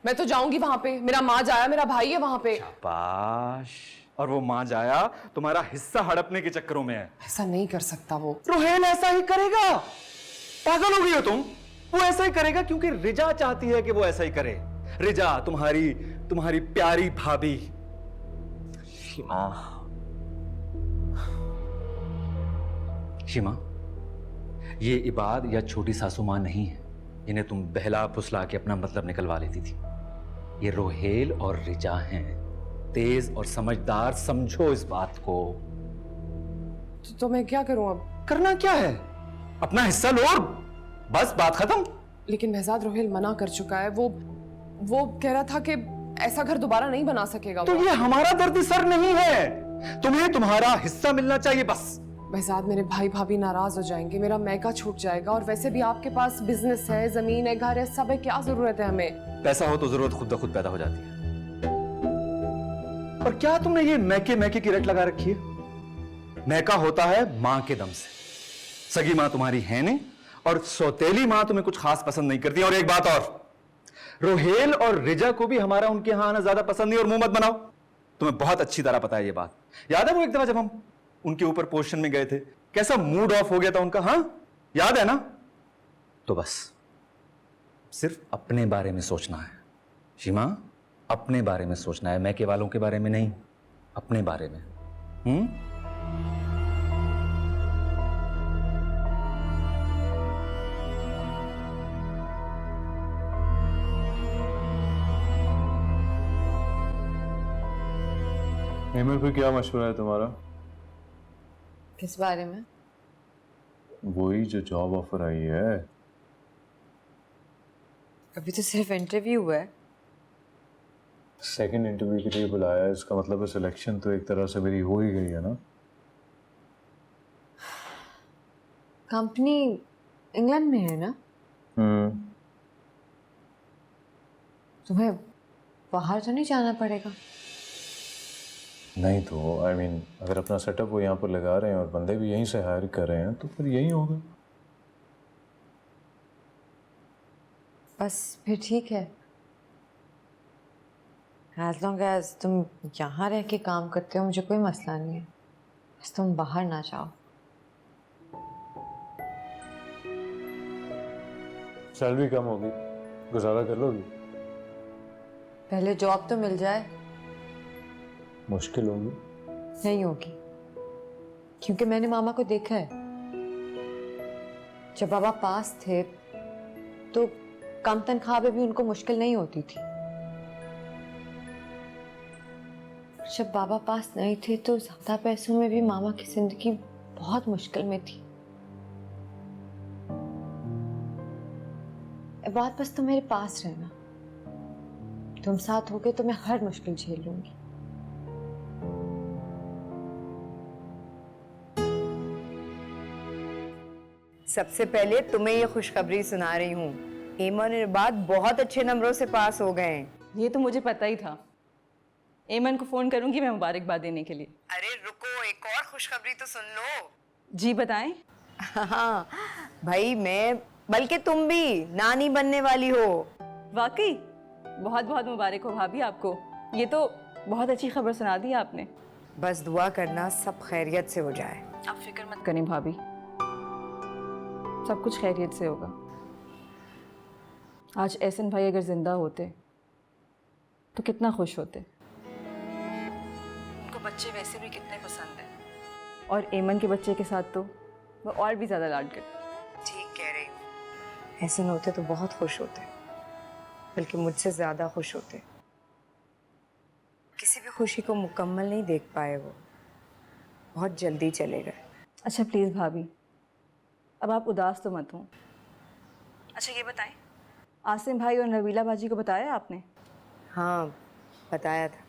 मैं तो जाऊंगी वहां पे, मेरा माँ जाया, मेरा भाई है वहां पे। शाबाश। और वो मां जाया तुम्हारा हिस्सा हड़पने के चक्करों में है। ऐसा नहीं कर सकता वो। रोहेल ऐसा ही करेगा। पागल हो गई हो तुम। वो ऐसा ही करेगा क्योंकि रिजा चाहती है कि वो ऐसा ही करे। रिजा तुम्हारी तुम्हारी प्यारी भाभी। शिमा, शिमा, ये इबाद या छोटी सासू मां नहीं है, इन्हें तुम बहला फुसला के अपना मतलब निकलवा लेती थी। ये रोहेल और रिजा हैं, तेज और समझदार, समझो इस बात को। तो मैं क्या करूं अब? करना क्या है, अपना हिस्सा लो और बस बात खत्म। लेकिन महजाद रोहेल मना कर चुका है। वो कह रहा था कि ऐसा घर दोबारा नहीं बना सकेगा। तो ये हमारा दर्द सर नहीं है, तुम्हें तुम्हारा हिस्सा मिलना चाहिए बस। महजाद, मेरे भाई भाभी नाराज हो जाएंगे, मेरा मैका छूट जाएगा, और वैसे भी आपके पास बिजनेस है, जमीन है, घर है, सब है, क्या जरूरत है हमें? पैसा हो तो जरूरत खुद ब खुद पैदा हो जाती है। और क्या तुमने ये मैके मैके की रट लगा रखी है? मैका होता है मां के दम से। सगी मां तुम्हारी है नहीं, और सौतेली मां तुम्हें कुछ खास पसंद नहीं करती। और एक बात और, रोहेल और रिजा को भी हमारा उनके यहां आना ज्यादा पसंद नहीं। और मुंह मत बनाओ, तुम्हें बहुत अच्छी तरह पता है ये बात। याद है वो एक दफा जब हम उनके ऊपर पोजीशन में गए थे, कैसा मूड ऑफ हो गया था उनका? हाँ याद है ना? तो बस सिर्फ अपने बारे में सोचना है शिमा, अपने बारे में सोचना है, मैके वालों के बारे में नहीं, अपने बारे में। हेमंत पे क्या मशवरा है तुम्हारा? किस बारे में? वही जो जॉब ऑफर आई है। अभी तो सिर्फ इंटरव्यू हुआ है। सेकंड इंटरव्यू के लिए बुलाया है, इसका मतलब है सिलेक्शन तो एक तरह से मेरी हो ही गई है ना। कंपनी इंग्लैंड में है ना? तुम्हें बाहर तो नहीं जाना पड़ेगा? नहीं तो आई मीन अगर अपना सेटअप वो यहाँ पर लगा रहे हैं और बंदे भी यहीं से हायर कर रहे हैं तो फिर यही होगा। बस फिर ठीक है। एज लॉन्ग एज तुम यहाँ रह के काम करते हो मुझे कोई मसला नहीं है, बस तुम बाहर ना जाओ। सैलरी कम होगी, गुजारा कर लोगी? पहले जॉब तो मिल जाए। मुश्किल होगी। नहीं होगी, क्योंकि मैंने मामा को देखा है। जब बाबा पास थे तो कम तनख्वाह में भी उनको मुश्किल नहीं होती थी। जब बाबा पास नहीं थे तो ज्यादा पैसों में भी मामा की जिंदगी बहुत मुश्किल में थी। बात बस तुम मेरे पास रहना, तुम साथ होगे तो मैं हर मुश्किल झेल लूंगी। सबसे पहले तुम्हें ये खुशखबरी सुना रही हूँ, एमन और इबाद बहुत अच्छे नंबरों से पास हो गए हैं। ये तो मुझे पता ही था। एमन को फोन करूंगी मैं मुबारकबाद देने के लिए। अरे रुको, एक और खुशखबरी तो सुन लो। जी बताएं। हाँ भाई, मैं बल्कि तुम भी नानी बनने वाली हो। वाकई बहुत बहुत मुबारक हो भाभी आपको, ये तो बहुत अच्छी खबर सुना दी आपने। बस दुआ करना सब खैरियत से हो जाए। आप फिक्र मत करें भाभी, सब कुछ खैरियत से होगा। आज एहसन भाई अगर जिंदा होते तो कितना खुश होते। उनको बच्चे वैसे भी कितने पसंद हैं, और एमन के बच्चे के साथ तो वो और भी ज़्यादा लाड करते। ठीक कह रही हूँ, एहसन होते तो बहुत खुश होते, बल्कि मुझसे ज़्यादा खुश होते। किसी भी खुशी को मुकम्मल नहीं देख पाए, वो बहुत जल्दी चले गए। अच्छा प्लीज़ भाभी, अब आप उदास तो मत हो। अच्छा ये बताएं, आसिम भाई और नबीला बाजी को बताया आपने? हाँ बताया था,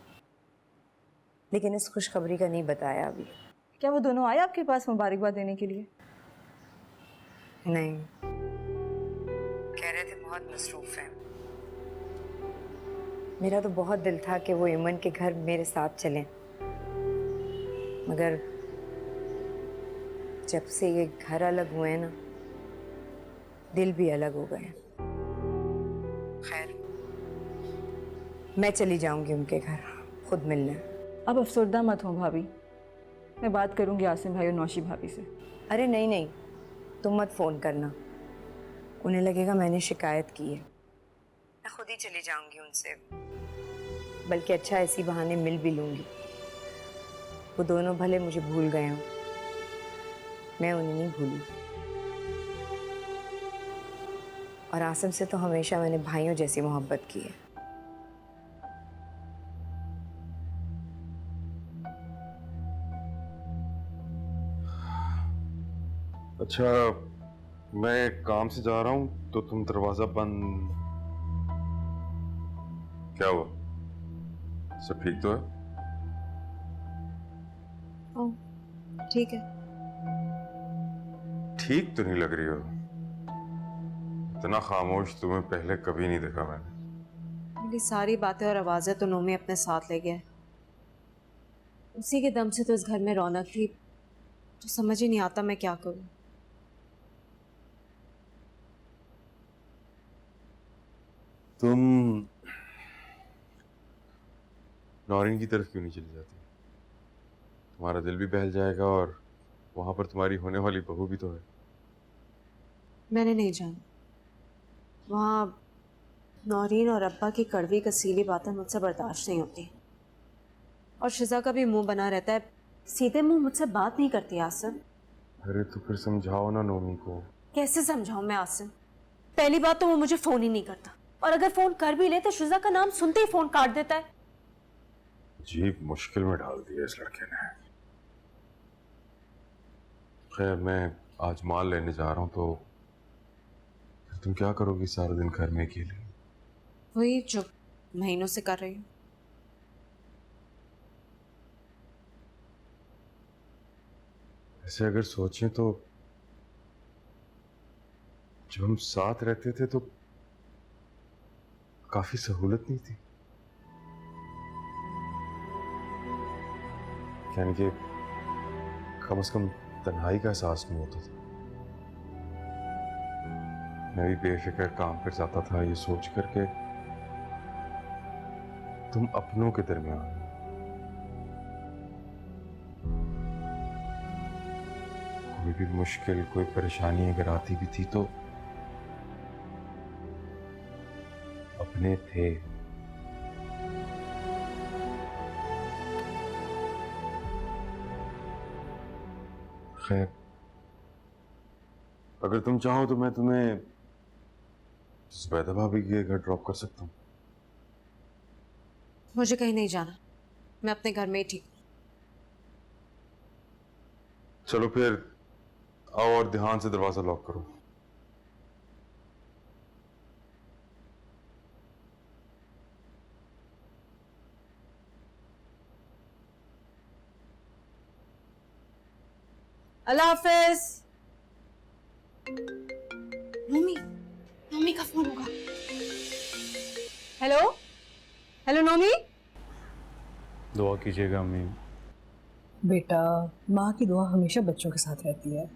लेकिन इस खुशखबरी का नहीं बताया अभी। क्या वो दोनों आए आपके पास मुबारकबाद देने के लिए? नहीं, कह रहे थे बहुत मसरूफ हैं। मेरा तो बहुत दिल था कि वो इमन के घर मेरे साथ चलें, मगर जब से ये घर अलग हुए हैं ना, दिल भी अलग हो गए। खैर, मैं चली जाऊंगी उनके घर खुद मिलने। अब अफसरदा मत हो भाभी, मैं बात करूंगी आसिम भाई और नौशी भाभी से। अरे नहीं नहीं, तुम मत फ़ोन करना, उन्हें लगेगा मैंने शिकायत की है। मैं खुद ही चली जाऊंगी उनसे, बल्कि अच्छा इसी बहाने मिल भी लूंगी। वो दोनों भले मुझे भूल गए हों, मैं उन्हें नहीं भूली। और आसिम से तो हमेशा मैंने भाइयों जैसी मोहब्बत की है। अच्छा, मैं काम से जा रहा हूँ तो तुम दरवाजा बंद। क्या हुआ, सब ठीक तो है? ठीक है। ठीक तो नहीं लग रही हो, इतना खामोश तुम्हें पहले कभी नहीं देखा मैंने। मेरी सारी बातें और आवाज़ें तो नोमी अपने साथ ले गया। उसी के दम से तो इस घर में रौनक थी, तो समझ ही नहीं आता मैं क्या करूं। तुम नौरीन की तरफ क्यों नहीं चली जाती? तुम्हारा दिल भी बहल जाएगा और वहां पर तुम्हारी होने वाली बहू भी तो है। मैंने नहीं जाना। वहाँ नौरीन और अब्बा की कड़वी कसीली बातें मुझसे बर्दाश्त नहीं होती, और शिजा का भी मुंह बना रहता है, सीधे मुंह मुझसे बात नहीं करती आसिम। अरे तो फिर समझाओ ना नोमी को। कैसे समझाऊं मैं आसिम? पहली बात तो वो मुझे फ़ोन ही नहीं करता, और अगर फ़ोन कर भी ले तो शिजा का नाम सुनते ही फ़ोन काट देता है। अजीब मुश्किल में डाल दिया इस लड़के ने। खैर, मैं आज माल लेने जा रहा हूँ, तो फिर तुम क्या करोगी सारा दिन घर में अकेले? वही जो महीनों से कर रही हूँ। ऐसे अगर सोचें तो जब हम साथ रहते थे तो काफी सहूलत नहीं थी, यानी कि कम से कम तन्हाई का एहसास नहीं होता था। मैं भी बेफिक्र काम कर जाता था, ये सोच करके तुम अपनों के दरमियान। कोई भी मुश्किल, कोई परेशानी अगर आती भी थी तो अपने थे। खैर, अगर तुम चाहो तो मैं तुम्हें ज़ुबैदा भाभी के घर ड्रॉप कर सकता हूँ। मुझे कहीं नहीं जाना, मैं अपने घर में ही ठीक हूँ। चलो फिर आओ और ध्यान से दरवाजा लॉक करो। अल्लाह हाफिज। मम्मी, मम्मी का फोन होगा। Hello hello Nomi. दुआ कीजिएगा अम्मी। बेटा, माँ की दुआ हमेशा बच्चों के साथ रहती है।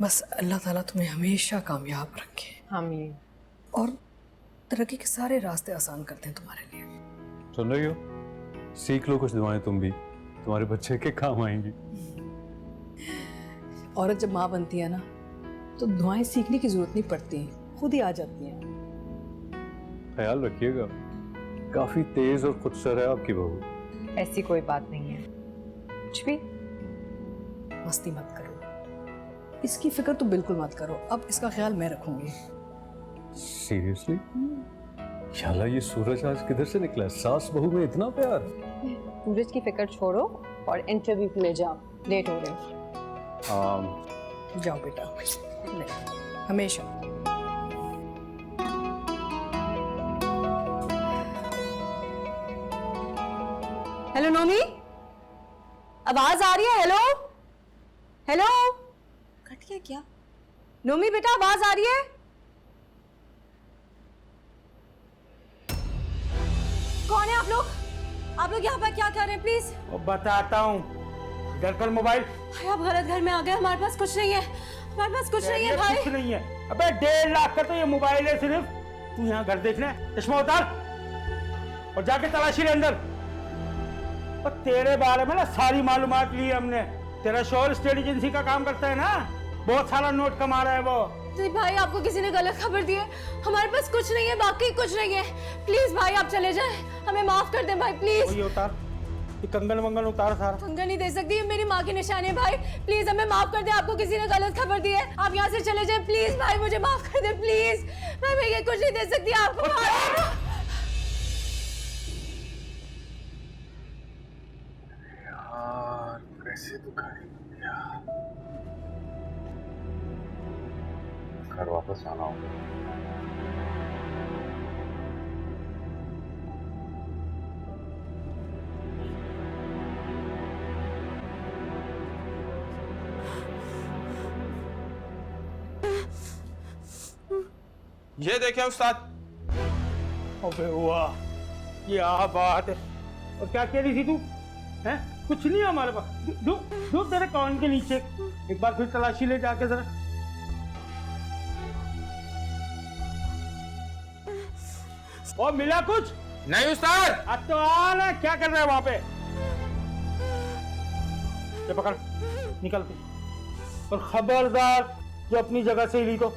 बस अल्लाह ताला तुम्हें हमेशा कामयाब रखे। आमीन। और तरक्की के सारे रास्ते आसान करते हैं तुम्हारे लिए। सुन रही हो? सीख लो कुछ दुआएं तुम भी, तुम्हारे बच्चे के काम आएंगी। औरत जब माँ बनती है ना, तो दुआएं सीखने की जरूरत नहीं पड़ती, खुद ही आ जाती हैं। ख्याल रखिएगा, काफी तेज और खुदसर है आपकी बहू। ऐसी कोई बात नहीं है, कुछ भी। मस्ती मत करो, इसकी फिक्र तो बिल्कुल मत करो, अब इसका ख्याल मैं रखूंगी। सीरियसली? याला ये सूरज आज किधर से निकला? सास बहू में इतना प्यार। सूरज की फिक्र छोड़ो और इंटरव्यू के लिए जाओ, लेट हो रहे हो। जाओ बेटा, ले, हमेशा। हेलो नोमी, आवाज आ रही है? Hello hello. कट गया क्या? नोमी बेटा, आवाज आ रही है? कौन है आप लोग? आप लोग यहाँ पर क्या कर रहे हैं? प्लीज बताता हूँ। घर पर मोबाइल। भाई आप गलत घर में आ गए, हमारे पास कुछ नहीं है, हमारे पास कुछ नहीं है भाई। कुछ नहीं है। अबे 1.5 लाख का तो ये मोबाइल है सिर्फ। तू यहाँ घर देखना है, चश्मा उतार। और जाके तलाशी ले अंदर। और तेरे बारे में ना सारी मालूमात ली है हमने। तेरा शोहर स्टेट एजेंसी का काम करता है ना, बहुत सारा नोट कमा रहा है वो। जी भाई, आपको किसी ने गलत खबर दी है। हमारे पास कुछ नहीं है, बाकी कुछ नहीं है। प्लीज भाई आप चले जाएं, हमें माफ कर दें भाई प्लीज। ये उतार, ये कंगन वंगन उतार सारा। कंगन नहीं दे सकती, ये मेरी माँ की निशानी है भाई। प्लीज हमें माफ कर दें, आपको किसी ने गलत खबर दी है। आप यहाँ से चले जाएं प्लीज भाई, मुझे माफ कर दें प्लीज। मैं ये कुछ नहीं दे सकती आपको। यार कैसे तो घर वापस आना होगा। ये देखे उस्ताद। अबे वाह, क्या बात है। और क्या कह रही थी तू? हैं? कुछ नहीं है हमारे पास। दो तेरे कान के नीचे। एक बार फिर तलाशी ले जाके जरा। और मिला कुछ? नहीं उस्ताद। अब तो आ ना, क्या कर रहे हैं वहां पे? ये पकड़, निकल तू। और खबरदार जो अपनी जगह से हिली तो।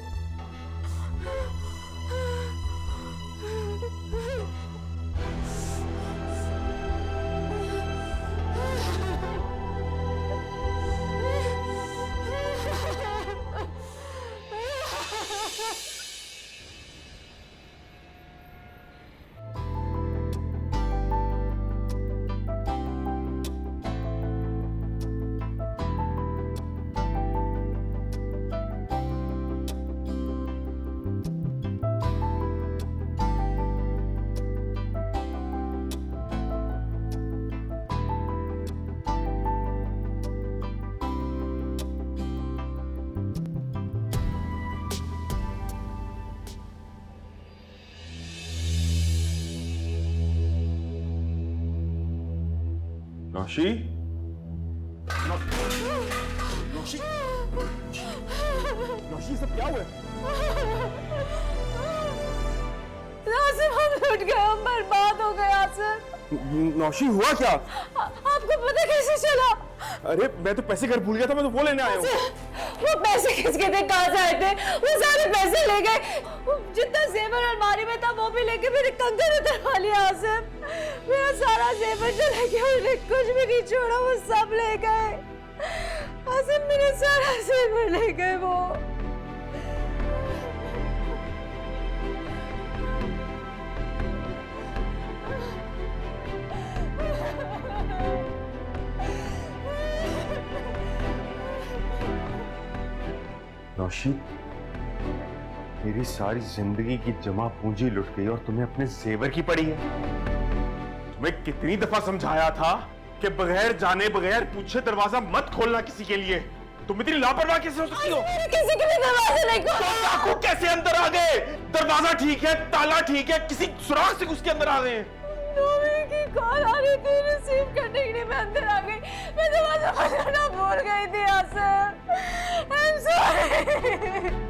नौशी, नौशी, नौशी सब क्या हुआ? आसिम हम लुट गए, हम बर्बाद हो गए आसिम। नौशी हुआ क्या? आपको पता कैसे चला? अरे मैं तो पैसे घर भूल गया था, मैं तो वो लेने आया हूँ। वो पैसे किसके थे, कहाँ से आए थे? वो सारे पैसे ले गए, जितना जेवर अलमारी में था वो भी लेके मेरे कंगन उतरवा लिया आसिम। मेरा सारा जेवर चला गया, उन्होंने कुछ भी नहीं छोड़ा, वो सब ले गए आसिम। मेरा सारा जेवर ले गए वो। नौशी, मेरी सारी जिंदगी की जमा पूंजी लुट गई और तुम्हें अपने जेवर की पड़ी है। तुम्हें कितनी दफा समझाया था कि बगैर जाने बगैर पूछे दरवाजा मत खोलना किसी के लिए। तुम इतनी लापरवाह कैसे हो सकती हो? किसी के भी दरवाजा नहीं खोला। तो डाकू कैसे अंदर आ गए? दरवाजा ठीक है, ताला ठीक है, किसी सुराग से घुस के अंदर आ गए। नूरी की कॉल आ रही थी, रिसीव करने के लिए मैं अंदर आ गई। मैं दरवाजा बजाना भूल गई थी आसिम। I am sorry.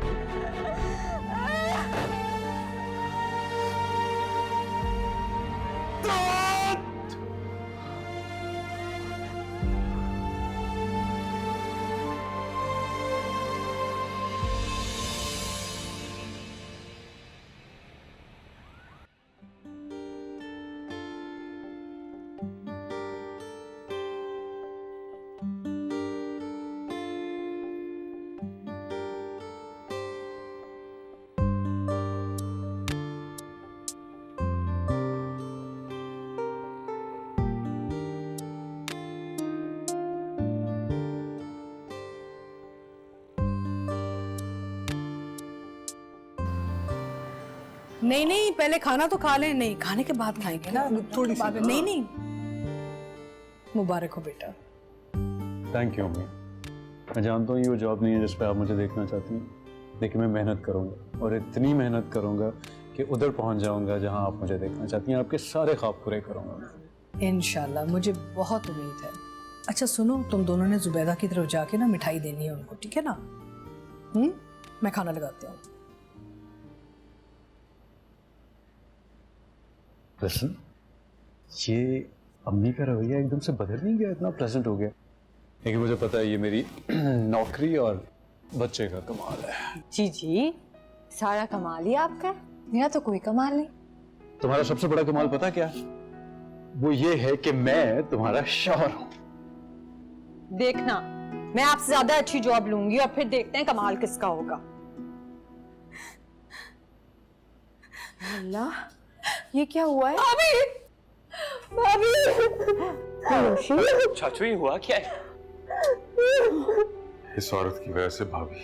नहीं नहीं, पहले खाना तो खा लें। नहीं, खाने के बाद खाएंगे ना, थोड़ी सी। नहीं नहीं, मुबारक हो बेटा। थैंक यू अम्मी। मैं जानता हूँ ये वो जॉब नहीं है जिस पे आप मुझे देखना चाहती हैं, लेकिन मैं मेहनत करूँगा और इतनी मेहनत करूँगा कि उधर पहुँच जाऊँगा जहाँ आप मुझे देखना चाहती हैं। आपके सारे ख्वाब पूरे करूँगा इंशाल्लाह, मुझे बहुत उम्मीद है। अच्छा सुनो, तुम दोनों ने जुबैदा की तरफ जाके ना मिठाई देनी है उनको, ठीक है ना? मैं खाना लगाती हूँ। Listen, ये अम्मी का रवैया एकदम से बदल नहीं गया, इतना प्रेजेंट हो गया? लेकिन मुझे पता है ये मेरी नौकरी और बच्चे का कमाल है। जी सारा कमाल ही आपका है, मेरा तो कोई कमाल नहीं। तुम्हारा सबसे बड़ा कमाल पता क्या है? वो ये है कि मैं तुम्हारा शौहर हूं। देखना मैं आपसे ज्यादा अच्छी जॉब लूंगी और फिर देखते हैं कमाल किसका होगा। अल्लाह, ये क्या हुआ है? भाभी चाचू ये हुआ क्या है? इस औरत की वजह से भाभी,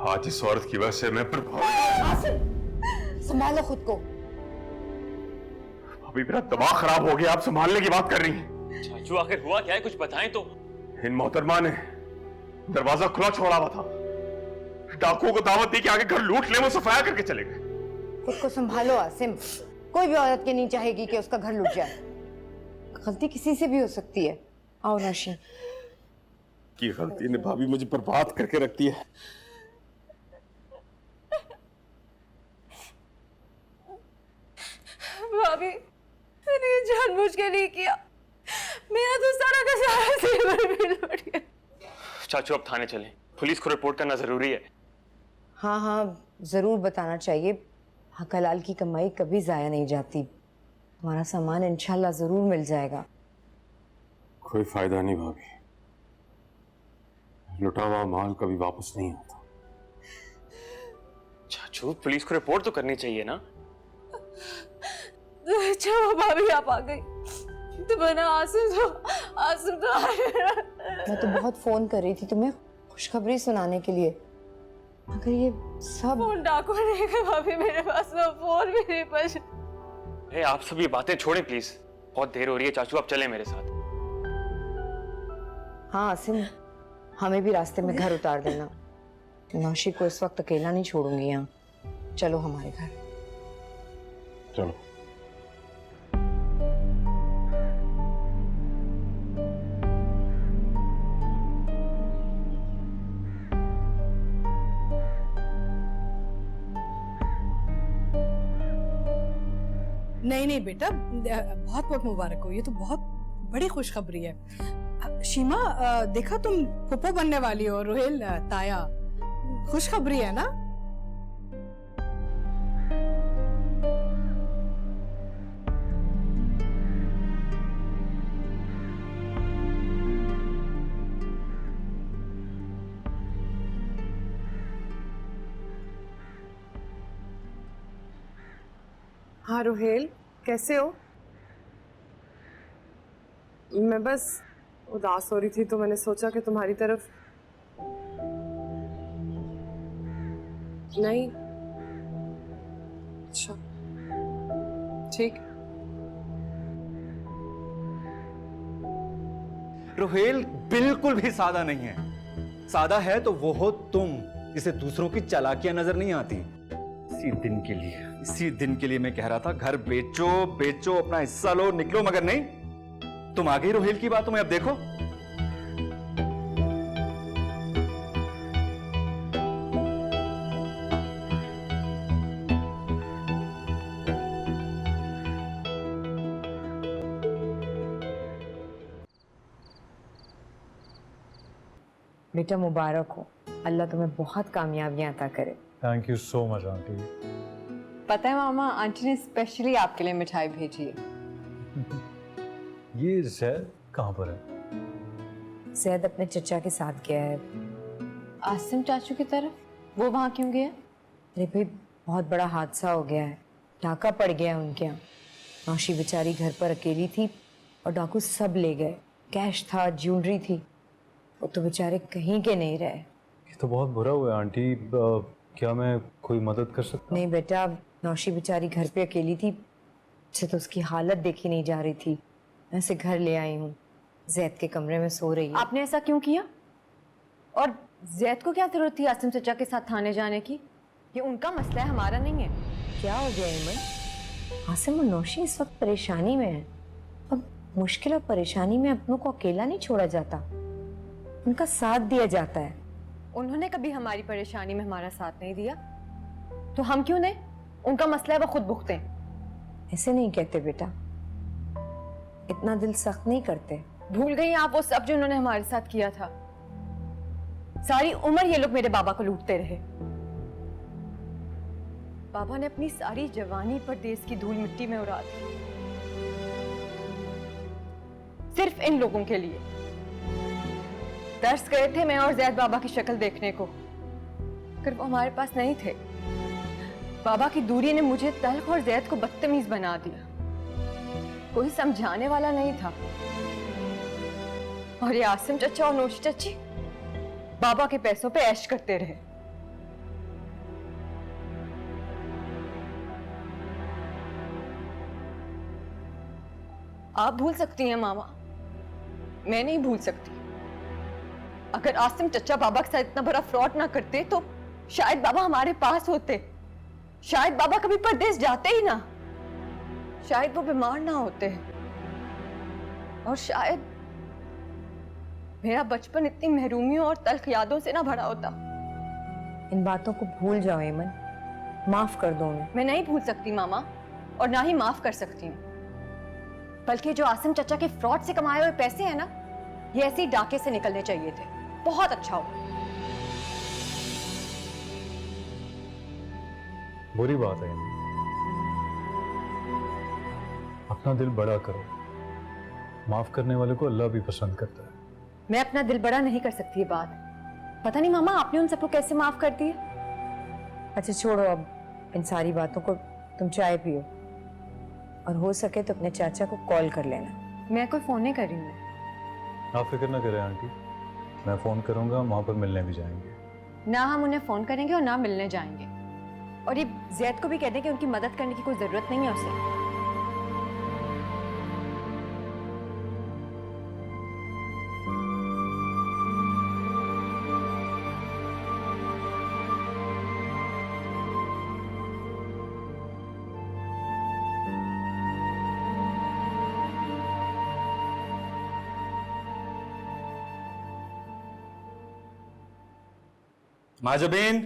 आज इस औरत की वजह से मैं संभालो खुद को। भाभी मेरा दिमाग खराब हो गया, आप संभालने की बात कर रही हैं। चाचू आखिर हुआ क्या है, कुछ बताएं तो। इन मोहतरमा ने दरवाजा खुला छोड़ा हुआ था, डाकुओं को दावत दी कि आगे घर लूट ले, वो सफाया करके चले गए। खुद को संभालो आसिम, कोई भी औरत के नहीं चाहेगी कि उसका घर लूट जाए। गलती किसी से भी हो सकती है। आओ नौशीन। की गलती ने भाभी मुझे बर्बाद करके रख दी है। भाभी मैंने ये जानबूझ के नहीं किया, मेरा तो सारा का सारा जेवर भी लूट गया। चाचू अब थाने चलें, पुलिस को रिपोर्ट करना जरूरी है। हाँ हाँ जरूर बताना चाहिए। हक हलाल की कमाई कभी जाया नहीं जाती। हमारा सामान इंशाल्लाह जरूर मिल जाएगा। कोई फायदा नहीं भाभी, लुटा हुआ माल कभी वापस नहीं आता। चाचू पुलिस को रिपोर्ट तो करनी चाहिए ना। अच्छा वो भाभी आप आ गई तो बना आसिम तो मैं तो बहुत फोन कर रही थी तुम्हें खुशखबरी सुनाने के लिए, मगर ये सब फोन डाकू नहीं गए भाभी, मेरे पास वो फोन भी नहीं बचा। अरे आप सब ये बातें छोड़ें प्लीज, बहुत देर हो रही है। चाचू आप चलें मेरे साथ। हाँ आसिम, हमें भी रास्ते में घर उतार देना। नौशी को इस वक्त अकेला नहीं छोड़ूंगी यहाँ। चलो हमारे घर। चलो। नहीं नहीं बेटा, बहुत बहुत मुबारक हो, ये तो बहुत बड़ी खुशखबरी है। शीमा, देखा तुम फुप्पो बनने वाली हो। रोहेल, ताया, खुशखबरी है ना? हाँ रोहेल, कैसे हो? मैं बस उदास हो रही थी तो मैंने सोचा कि तुम्हारी तरफ। नहीं, अच्छा ठीक। रोहेल बिल्कुल भी सादा नहीं है। सादा है तो वो हो तुम, जिसे दूसरों की चालाकियां नजर नहीं आती। इसी दिन के लिए मैं कह रहा था घर बेचो बेचो, अपना हिस्सा लो, निकलो, मगर नहीं, तुम आ गई रोहेल की बातों में। अब देखो बेटा मुबारक हो, अल्लाह तुम्हें बहुत कामयाबियां अता करे। Thank you so much aunty. पता है मामा, आंटी ने स्पेशली आपके लिए मिठाई भेजी है। ये जैद कहाँ पर है? जैद अपने चचा के साथ गया है। आसिम चाचू की तरफ, वो वहाँ क्यों गया? अरे भाई बहुत बड़ा हादसा हो गया है, डाका पड़ गया है उनके यहाँ। नौशी बेचारी घर पर अकेली थी और डाकू सब ले गए। कैश था, ज्वेलरी थी, वो तो बेचारे कहीं के नहीं रहे। ये तो बहुत बुरा हुआ है आंटी। क्या मैं कोई मदद कर सकता हूँ? नहीं बेटा, नौशी बेचारी घर पे अकेली थी, मुझसे तो उसकी हालत देखी नहीं जा रही थी। मैं उसे घर ले आई हूँ, जैद के कमरे में सो रही है। आपने ऐसा क्यों किया? और जैद को क्या जरूरत थी आसिम चचा के साथ थाने जाने की? ये उनका मसला है, हमारा नहीं है। क्या हो गया इमन? आसिम और नौशी इस वक्त परेशानी में है। अब मुश्किल और परेशानी में अपनों को अकेला नहीं छोड़ा जाता, उनका साथ दिया जाता है। उन्होंने कभी हमारी परेशानी में हमारा साथ नहीं दिया, तो हम क्यों नहीं? उनका मसला है, वो खुद भुगतें। ऐसे नहीं कहते बेटा, इतना दिल सख्त नहीं करते। भूल गई आप वो सब जो उन्होंने हमारे साथ किया था? सारी उम्र ये लोग मेरे बाबा को लूटते रहे। बाबा ने अपनी सारी जवानी पर देश की धूल मिट्टी में उड़ा दी, सिर्फ इन लोगों के लिए। तरस गए थे मैं और जैद बाबा की शक्ल देखने को, फिर वो हमारे पास नहीं थे। बाबा की दूरी ने मुझे तल्ख और जैद को बदतमीज बना दिया। कोई समझाने वाला नहीं था। और ये आसिम चचा और नोशी चची बाबा के पैसों पे ऐश करते रहे। आप भूल सकती हैं मामा, मैं नहीं भूल सकती। अगर आसिम चचा बाबा के साथ इतना बड़ा फ्रॉड ना करते तो शायद बाबा हमारे पास होते, शायद बाबा कभी परदेश जाते ही ना, शायद वो बीमार ना होते, और शायद मेरा बचपन इतनी महरूमियों और तल्ख यादों से ना भरा होता। इन बातों को भूल जाओ एमन, माफ कर दो उन्हें। मैं नहीं भूल सकती मामा, और ना ही माफ कर सकती हूँ। बल्कि जो आसिम चचा के फ्रॉड से कमाए हुए पैसे हैं ना, ये ऐसे ही डाके से निकलने चाहिए थे। बहुत अच्छा हो। बुरी बात है, अपना दिल बड़ा करो। माफ करने वाले को अल्लाह भी पसंद करता है। मैं अपना दिल बड़ा नहीं कर सकती ये बात। पता नहीं मामा आपने उन सबको कैसे माफ कर दिया। अच्छा छोड़ो अब इन सारी बातों को, तुम चाय पियो और हो सके तो अपने चाचा को कॉल कर लेना। मैं कोई फोन नहीं कर रही हूँ। आप फिक्र ना करें आंटी, मैं फोन करूंगा, वहां पर मिलने भी जाएंगे। ना हम उन्हें फोन करेंगे और ना मिलने जाएंगे। और ये जैद को भी कह दें कि उनकी मदद करने की कोई जरूरत नहीं है उसे। माजबीन,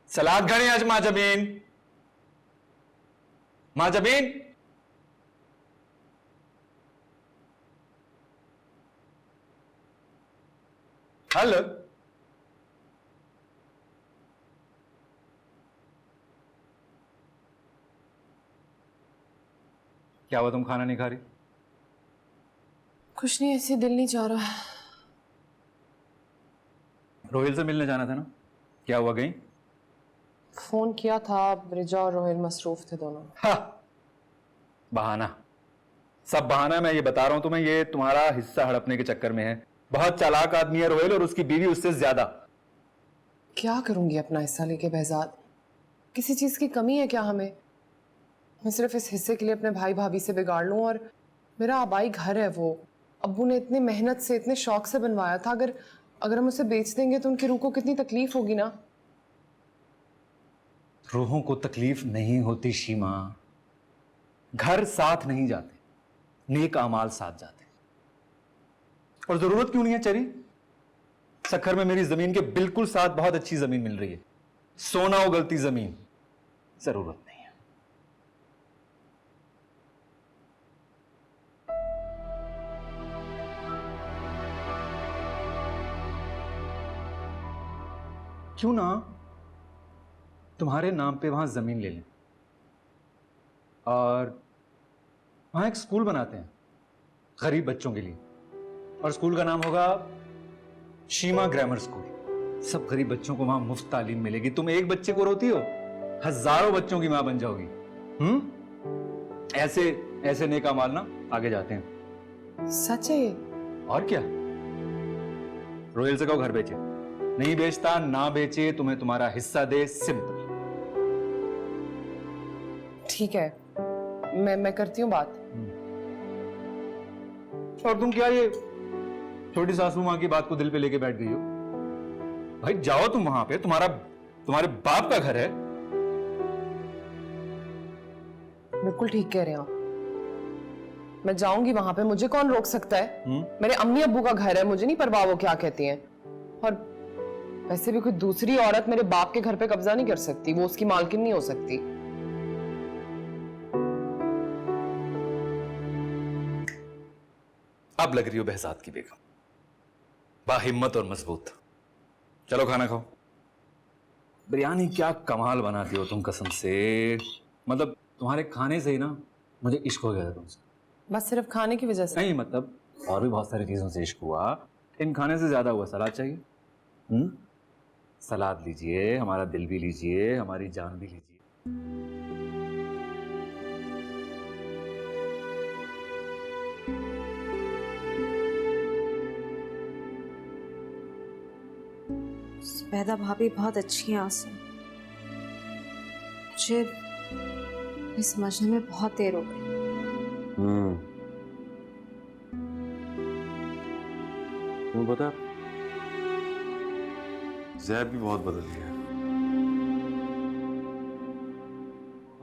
सलाद घणे आज माजबीन। माजबीन, हेलो। क्या हुआ, तुम खाना नहीं खा रही? कुछ नहीं, ऐसे दिल नहीं चाह रहा। रोहिल से मिलने जाना था ना, क्या हुआ, गई? फोन किया था, रिजा और रोहिल मसरूफ थे दोनों। हाँ, बहाना, सब बहाना। मैं ये बता रहा हूं तुम्हें, ये तुम्हारा हिस्सा हड़पने के चक्कर में है। बहुत चालाक आदमी है रोहिल, और उसकी बीवी उससे ज्यादा। क्या करूंगी अपना हिस्सा लेके बहजाद? किसी चीज की कमी है क्या हमें? मैं सिर्फ इस हिस्से के लिए अपने भाई भाभी से बिगाड़ लूं। और मेरा आबाई घर है, वो अब्बू ने इतनी मेहनत से, इतने शौक से बनवाया था। अगर हम उसे बेच देंगे तो उनकी रूह को कितनी तकलीफ होगी ना। रूहों को तकलीफ नहीं होती शीमा, घर साथ नहीं जाते, नेक अमाल साथ जाते। और जरूरत क्यों नहीं है चरी? सखर में मेरी जमीन के बिल्कुल साथ बहुत अच्छी जमीन मिल रही है, सोना उगलती जमीन। जरूरत नहीं है। क्यों ना तुम्हारे नाम पे वहां जमीन ले लें और वहां एक स्कूल बनाते हैं गरीब बच्चों के लिए, और स्कूल का नाम होगा शीमा ग्रामर स्कूल। सब गरीब बच्चों को वहां मुफ्त तालीम मिलेगी। तुम एक बच्चे को रोती हो, हजारों बच्चों की मां बन जाओगी। ऐसे ऐसे नेक अमाल ना आगे जाते हैं। सच है ये? और क्या, रोहिल से कहो घर बेचे। नहीं बेचता, ना बेचे, तुम्हें तुम्हारा हिस्सा दे, सिंपल। ठीक है, मैं करती हूँ बात। और तुम क्या ये छोटी सासू मां की बात को दिल पे लेके बैठ गई हो? भाई जाओ तुम वहां पे, तुम्हारे बाप का घर है। बिल्कुल ठीक कह रहे हैं आप, मैं जाऊंगी वहां पे, मुझे कौन रोक सकता है? मेरे अम्मी अब्बू का घर है, मुझे नहीं परवाह वो क्या कहती हैं। और वैसे भी कोई दूसरी औरत मेरे बाप के घर पे कब्जा नहीं कर सकती, वो उसकी मालकिन नहीं हो सकती। अब लग रही हो बहजाद की बेगम, बाहिम्मत और मजबूत। चलो खाना खाओ। बिरयानी क्या कमाल बनाती हो तुम, कसम से। मतलब तुम्हारे खाने से ही ना मुझे इश्क हो गया था तुमसे। बस सिर्फ खाने की वजह से? नहीं, मतलब और भी बहुत सारी चीजों से इश्क हुआ, इन खाने से ज्यादा हुआ। सलाद चाहिए? सलाद लीजिए, हमारा दिल भी लीजिए, हमारी जान भी लीजिए। जुबैदा भाभी बहुत अच्छी हैं आसिम। मुझे ये समझने में बहुत देर हो गई। तुम्हें पता है जैब भी बहुत बदल गया है।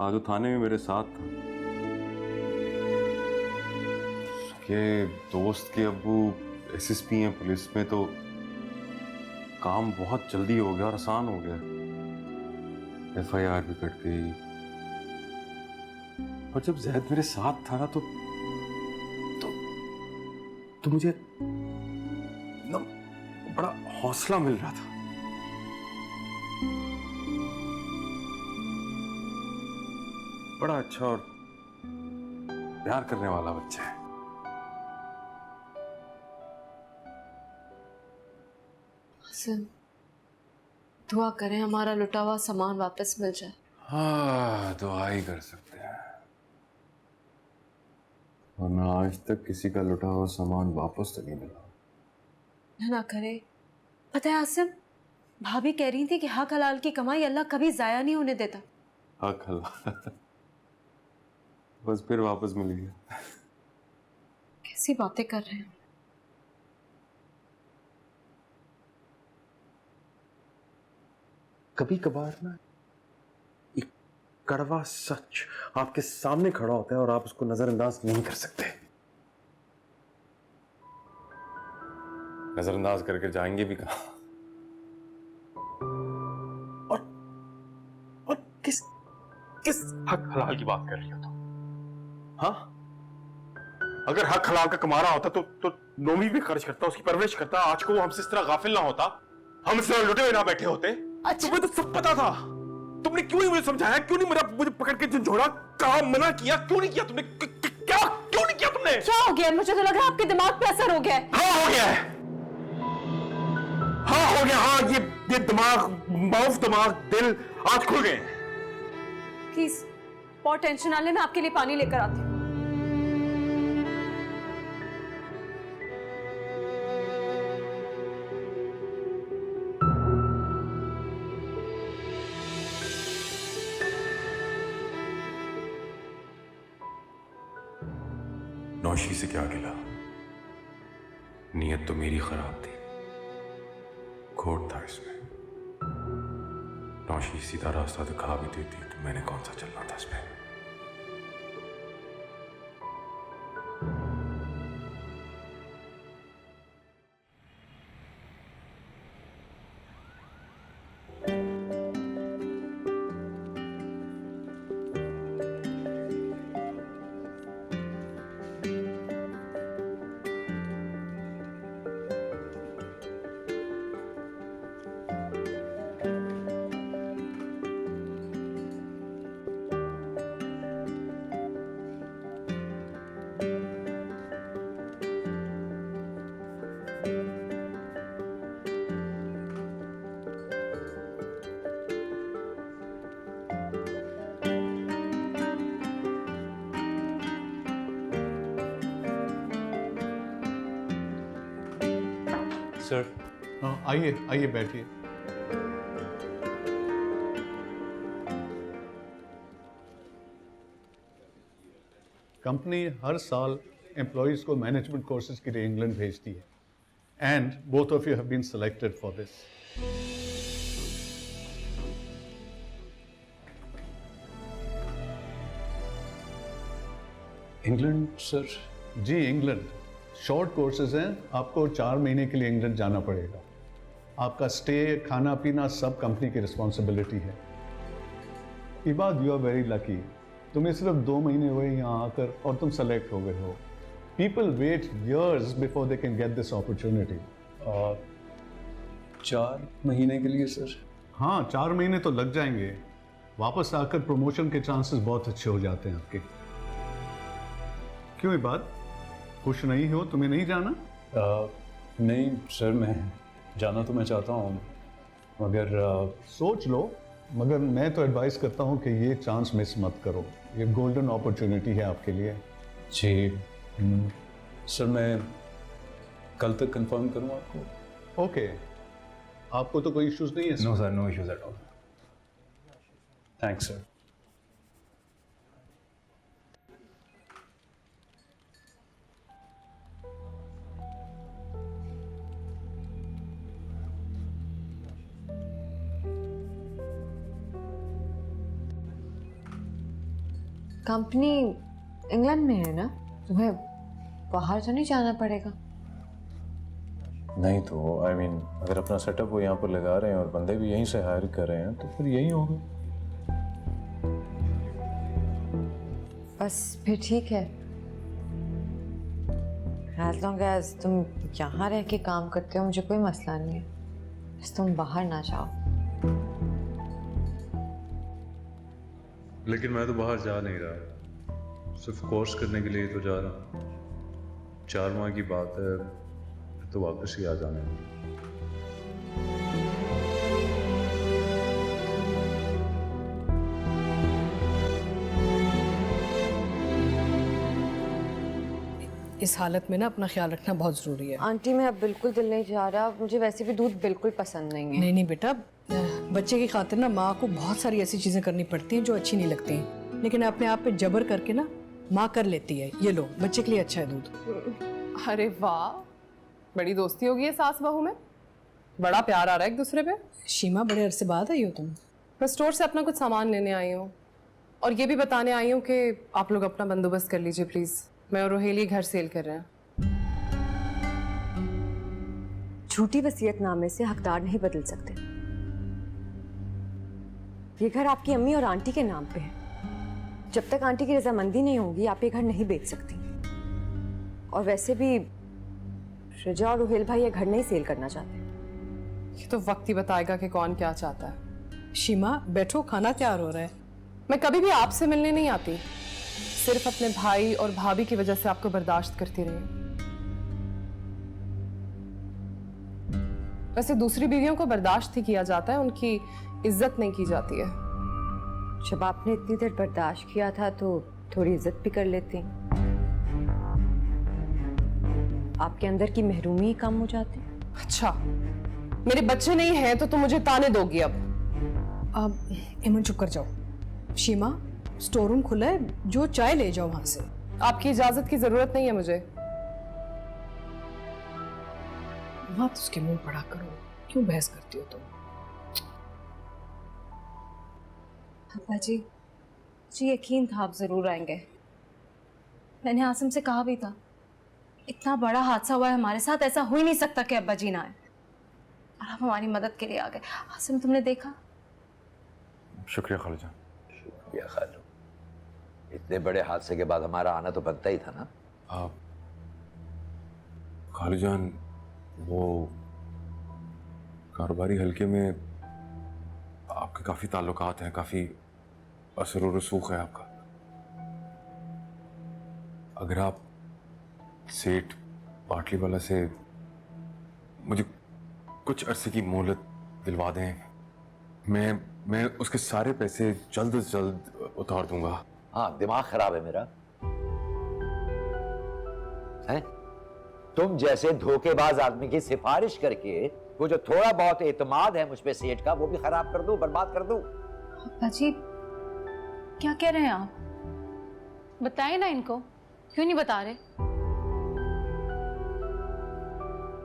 आज वो थाने में मेरे साथ था। उसके दोस्त के अब्बू एसएसपी हैं पुलिस में, तो काम बहुत जल्दी हो गया और आसान हो गया। एफआईआर भी कट गई। और जब जैद मेरे साथ था ना तो मुझे ना बड़ा हौसला मिल रहा था। बड़ा अच्छा और प्यार करने वाला बच्चा है। आसिम, दुआ करें हमारा लुटा हुआ सामान वापस मिल जाए। हाँ, दुआ ही कर सकते हैं। वरना आज तक किसी का लुटा हुआ सामान वापस तो नहीं मिला। ना करे। पता है आसिम, भाभी कह रही थी कि हक हलाल की कमाई अल्लाह कभी जाया नहीं होने देता। हक हलाल बस फिर वापस मिल गया। कैसी बातें कर रहे हैं। कभी कभार ना एक कड़वा सच आपके सामने खड़ा होता है और आप उसको नजरअंदाज नहीं कर सकते। नजरअंदाज करके जाएंगे भी कहां। और किस हक हलाल की बात कर रही हो तुम? हाँ, अगर हक हलाल का कमा रहा होता तो नोमी भी खर्च करता, उसकी परवरिश करता। आज को वो हमसे इस तरह गाफिल ना होता, हम इस तरह लुटे हुए ना बैठे होते। अच्छा, तुम्हें तो सब पता था। तुमने क्यों नहीं मुझे समझाया? क्यों नहीं मुझे पकड़ के झंझोड़ा? कहा, मना किया? क्यों नहीं किया तुमने? क्या क्यों नहीं किया तुमने? क्या हो गया? मुझे तो लग रहा है आपके दिमाग पे असर हो गया है। हाँ, हो गया है। हाँ, हो गया। हाँ, ये दिमाग, माउफ, दिमाग, दिल आज खुल गए। प्लीज बहुत टेंशन ना ले, मैं आपके लिए पानी लेकर आती हूँ। नौशी से क्या गिला? नीयत तो मेरी खराब थी, खोट था इसमें। नौशी सीधा रास्ता दिखा भी देती तो मैंने कौन सा चलना था इसमें। सर, आइए आइए बैठिए। कंपनी हर साल एम्प्लॉयज़ को मैनेजमेंट कोर्सेज के लिए इंग्लैंड भेजती है and both of you have been selected for this. England sir? जी इंग्लैंड। शॉर्ट कोर्सेज हैं, आपको 4 महीने के लिए इंग्लैंड जाना पड़ेगा। आपका स्टे, खाना पीना सब कंपनी की रिस्पॉन्सिबिलिटी है। इबाद, यू आर वेरी लकी। तुम्हें सिर्फ 2 महीने हुए यहाँ आकर और तुम सेलेक्ट हो गए हो। People wait years before they can get this opportunity. 4 महीने के लिए सर? हाँ, 4 महीने तो लग जाएंगे। वापस आकर प्रमोशन के चांसेस बहुत अच्छे हो जाते हैं आपके। क्यों ये बात? खुश नहीं हो? तुम्हें नहीं जाना? नहीं सर, मैं जाना तो मैं चाहता हूँ, मगर सोच लो। मगर मैं तो एडवाइस करता हूँ कि ये चांस मिस मत करो। ये गोल्डन अपॉर्चुनिटी है आपके लिए। जी सर, मैं कल तक कंफर्म करूँ आपको? ओके, आपको तो कोई इश्यूज नहीं है? No sir, no issues at all. Thanks sir. Company England में है ना? तुम्हें बाहर तो नहीं जाना पड़ेगा? नहीं तो I mean, अगर अपना सेटअप वो यहाँ पर लगा रहे हैं और बंदे भी यहीं से हायर कर रहे हैं तो फिर यही होगा। बस फिर ठीक है। as long as तुम यहाँ रह के काम करते हो मुझे कोई मसला नहीं है, बस तुम बाहर ना जाओ। लेकिन मैं तो बाहर जा नहीं रहा, सिर्फ कोर्स करने के लिए तो जा रहा हूँ। 4 माह की बात है, तो वापस ही आ जाना है। इस हालत में ना अपना ख्याल रखना बहुत ज़रूरी है। आंटी मैं अब बिल्कुल दिल नहीं जा रहा, मुझे वैसे भी दूध बिल्कुल पसंद नहीं है। नहीं नहीं बेटा, बच्चे की खातिर ना माँ को बहुत सारी ऐसी चीज़ें करनी पड़ती हैं जो अच्छी नहीं लगती हैं, लेकिन अपने आप पे जबर करके ना माँ कर लेती है। ये लो, बच्चे के लिए अच्छा है दूध। अरे वाह, बड़ी दोस्ती होगी है सास बहू में, बड़ा प्यार आ रहा है एक दूसरे पे। शीमा, बड़े अरसे बाद आई हो तुम? मैं स्टोर से अपना कुछ सामान लेने आई हूँ और ये भी बताने आई हूँ कि आप लोग अपना बंदोबस्त कर लीजिए प्लीज़। मैं और रोहेली घर सेल कर रहे हैं। झूठी वसीयतनामे से हकदार नहीं बदल सकते। ये घर आपकी अम्मी और आंटी के नाम पे है। जब तक आंटी की रजामंदी नहीं होगी आप ये घर नहीं बेच सकती। और वैसे भी रजा और रोहेल भाई ये घर नहीं सेल करना चाहते। ये तो वक्त ही बताएगा कि कौन क्या चाहता है। शीमा बैठो, खाना तैयार हो रहा है। मैं कभी भी आपसे मिलने नहीं आती, सिर्फ अपने भाई और भाभी की वजह से आपको बर्दाश्त करती रही। वैसे दूसरी बीवियों को बर्दाश्त ही किया जाता है, उनकी इज्जत नहीं की जाती है। जब आपने इतनी देर बर्दाश्त किया था तो थोड़ी इज्जत भी कर लेती। आपके अंदर की महरूमी ही कम हो जाती। अच्छा, मेरे बच्चे नहीं हैं तो तुम मुझे ताने दोगी अब इमन चुप कर जाओ। शीमा, स्टोर रूम खुला है, जो चाय ले जाओ वहां से। आपकी इजाजत की जरूरत नहीं है मुझे। मत उसके मुंह पड़ा करो, क्यों बहस करती हो तुम? अब्बा जी, मुझे यकीन था आप ज़रूर आएंगे। मैंने आसिम से कहा भी था, इतना बड़ा हादसा हुआ है हमारे साथ, ऐसा हो ही नहीं सकता कि अब्बा जी ना आए, और आप हमारी मदद के लिए आ गए। आसिम, तुमने देखा? शुक्रिया खालूजान। शुक्रिया खालू, इतने बड़े हादसे के बाद हमारा आना तो बनता ही था ना। आप खालूजान, वो कारोबारी हलके में आपके काफ़ी ताल्लुकात हैं, काफ़ी असर और रसूख है आपका। अगर आप सेठ पाटलीवाला से मुझे कुछ अरसे की मोहलत दिलवा दें, मैं उसके सारे पैसे जल्द से जल्द उतार दूंगा। हाँ, दिमाग खराब है मेरा है? तुम जैसे धोखेबाज आदमी की सिफारिश करके वो जो थोड़ा बहुत एतमाद है मुझ पे सेठ का, वो भी खराब कर दूं, बर्बाद कर दूं। अब्बा जी, क्या कह रहे हैं आप? बताएं ना इनको, क्यों नहीं बता रहे?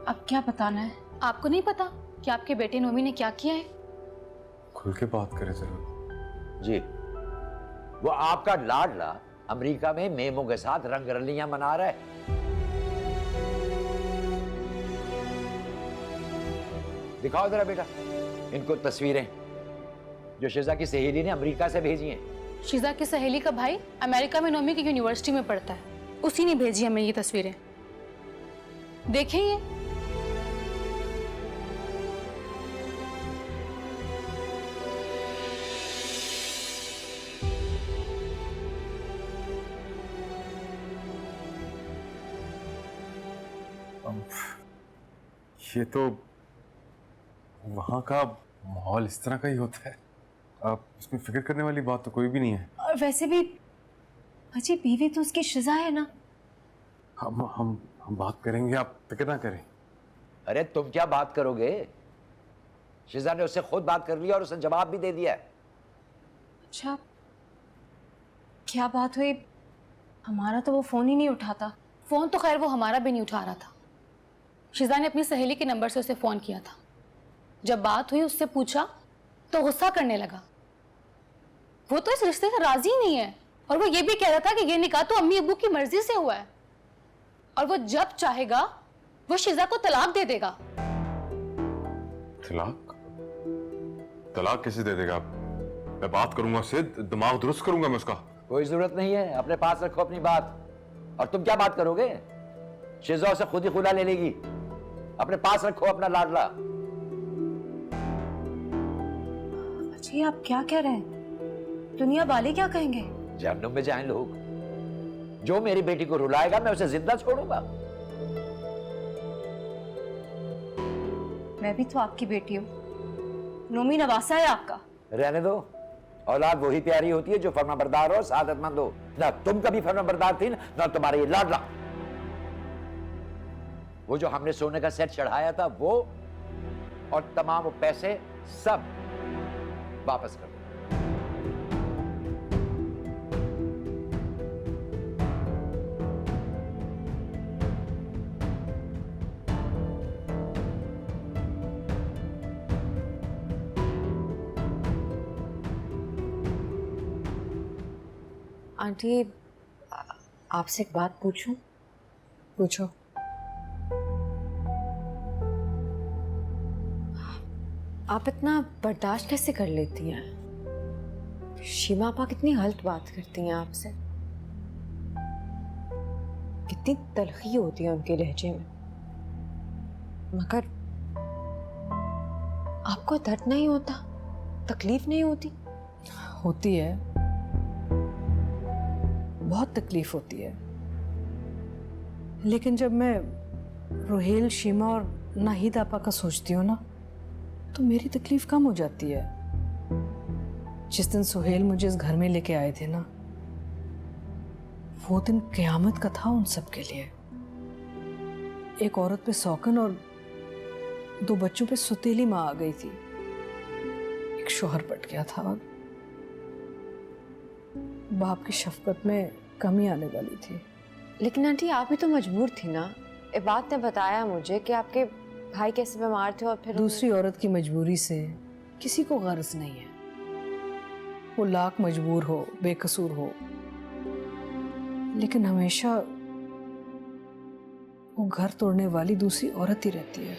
अब क्या बताना है? आपको नहीं पता कि आपके बेटे नोमी ने क्या किया है? खुल के बात करें जरा। जी, वो आपका लाडला अमेरिका में मेमों के साथ रंगरलियां मना रहा है। दिखाओ जरा बेटा इनको तस्वीरें जो शिजा की सहेली ने अमेरिका से भेजी हैं। शिजा की सहेली का भाई अमेरिका में नोमी की यूनिवर्सिटी में पढ़ता है। उसी ने भेजी हमें ये तस्वीरें। देखें ये। ये तो वहां का माहौल इस तरह का ही होता है। अब इसमें फिक्र करने वाली बात तो कोई भी नहीं है। और वैसे भी अजी बीवी तो उसकी शिजा है ना। हम बात करेंगे, आप फिक्र ना करें। अरे तुम क्या बात करोगे? शिजा ने उससे खुद बात कर लिया और उसने जवाब भी दे दिया है। अच्छा, क्या बात हुई? हमारा तो वो फोन ही नहीं उठाता। फोन तो खैर वो हमारा भी नहीं उठा रहा था। शिजा ने अपनी सहेली के नंबर से उसे फोन किया था। जब बात हुई उससे पूछा तो गुस्सा करने लगा। वो तो इस रिश्ते से राजी ही नहीं है और वो ये भी कह रहा था कि ये निकाह तो अम्मी अब्बू की मर्जी से हुआ है और वो जब चाहेगा वो शिजा को तलाक दे देगा। तलाक? तलाक कैसे दे देगा? मैं बात करूंगा उससे, दिमाग दुरुस्त करूंगा मैं उसका। कोई जरूरत नहीं है, अपने पास रखो अपनी बात। और तुम क्या बात करोगे? शिजा उसे खुद ही खुला ले लेगी। अपने पास रखो अपना लाडला। जी आप क्या कह रहे हैं? दुनिया वाले क्या कहेंगे? जहन्नुम में जाएं लोग। जो मेरी बेटी को रुलाएगा मैं उसे जिंदा छोड़ूंगा। मैं भी तो आपकी बेटी हूँ। नोमी नवासा है आपका। रहने दो। औलाद वही प्यारी होती है जो फर्माबरदार हो, सादतमंद हो। ना तुम कभी फर्माबरदार थी ना तुम्हारा ये लाडला। वो जो हमने सोने का सेट चढ़ाया था वो और तमाम वो पैसे सब वापस कर दो। आंटी आपसे एक बात पूछूं? पूछो। आप इतना बर्दाश्त कैसे कर लेती हैं? शीमा आपा कितनी गलत बात करती हैं आपसे। कितनी तलखी होती है उनके लहजे में। मगर आपको दर्द नहीं होता? तकलीफ नहीं होती? होती है, बहुत तकलीफ होती है। लेकिन जब मैं रोहेल, शीमा और नाहिद आपा का सोचती हूँ ना तो मेरी तकलीफ कम हो जाती है। जिस दिन सुहेल मुझे इस घर में लेके आए थे ना, वो दिन क़यामत का था उन सब के लिए। एक औरत पे सौकन और 2 बच्चों पे सुतीली माँ आ गई थी। एक शोहर पट गया था और बाप की शफकत में कमी आने वाली थी। लेकिन आंटी आप भी तो मजबूर थी ना। ये बात ने बताया मुझे कि आपके भाई कैसे बीमार थे और फिर दूसरी औरत की मजबूरी से किसी को गर्ज नहीं है। वो लाख मजबूर हो, बेकसूर हो, लेकिन हमेशा वो घर तोड़ने वाली दूसरी औरत ही रहती है।